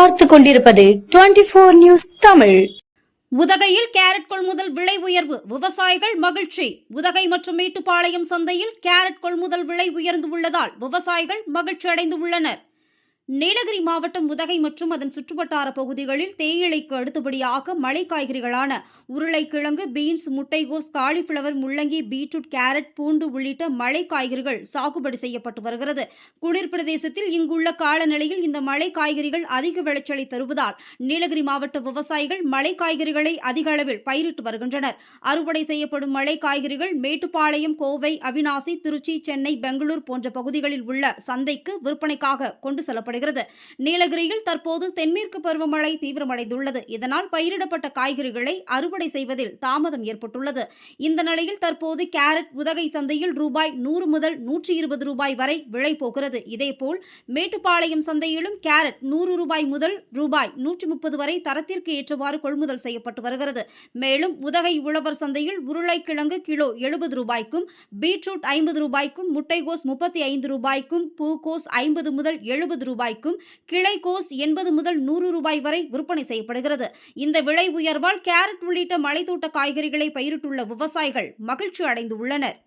பார்த்துக் கொண்டிருப்பது 24 நியூஸ் தமிழ். உதகையில் கேரட் கொள்முதல் விலை உயர்வு, விவசாயிகள் மகிழ்ச்சி. உதகை மற்றும் மேட்டுப்பாளையம் சந்தையில் கேரட் கொள்முதல் விலை உயர்ந்து உள்ளதால் விவசாயிகள் மகிழ்ச்சி அடைந்து உள்ளனர். நீலகிரி மாவட்டம் உதகை மற்றும் அதன் சுற்றுவட்டார பகுதிகளில் தேயிலைக்கு அடுத்தபடியாக மலை காய்கறிகளான உருளைக்கிழங்கு, பீன்ஸ், முட்டைகோஸ், காலிஃபிளவர், முள்ளங்கி, பீட்ரூட், கேரட், பூண்டு உள்ளிட்ட மலை காய்கறிகள் சாகுபடி செய்யப்பட்டு வருகிறது. குளிர் பிரதேசத்தில் இங்குள்ள காலநிலையில் இந்த மலை காய்கறிகள் அதிக விளைச்சலை தருவதால் நீலகிரி மாவட்ட விவசாயிகள் மலை காய்கறிகளை அதிக அளவில் பயிரிட்டு வருகின்றனர். அறுவடை செய்யப்படும் மலை காய்கறிகள் மேட்டுப்பாளையம், கோவை, அவிநாசி, திருச்சி, சென்னை, பெங்களூர் போன்ற பகுதிகளில் உள்ள சந்தைக்கு விற்பனைக்காக கொண்டு செல்லப்படுகிறது. நீலகிரியில் தற்போது தென்மேற்கு பருவமழை தீவிரமடைந்துள்ளது. இதனால் பயிரிடப்பட்ட காய்கறிகளை அறுவடை செய்வதில் தாமதம் ஏற்பட்டுள்ளது. இந்த நிலையில் தற்போது கேரட் உதகை சந்தையில் ரூபாய் 100 முதல் 120 ரூபாய் வரை விலை போகிறது. இதேபோல் மேட்டுப்பாளையம் சந்தையிலும் கேரட் 100 ரூபாய் முதல் ரூபாய் 130 வரை தரத்திற்கு ஏற்றவாறு கொள்முதல் செய்யப்பட்டு வருகிறது. மேலும் உதகை உழவர் சந்தையில் உருளைக்கிழங்கு கிலோ 70 ரூபாய்க்கும், பீட்ரூட் 50 ரூபாய்க்கும், முட்டைகோஸ் 35 ரூபாய்க்கும், பூகோஸ் 50 முதல் 70 ரூபாய்க்கும், கிளைகோஸ் 80 முதல் 100 ரூபாய் வரை விற்பனை செய்யப்படுகிறது. இந்த விலை உயர்வால் கேரட் உள்ளிட்ட மலைத்தோட்ட காய்கறிகளை பயிரிட்டுள்ள விவசாயிகள் மகிழ்ச்சி அடைந்துள்ளனர்.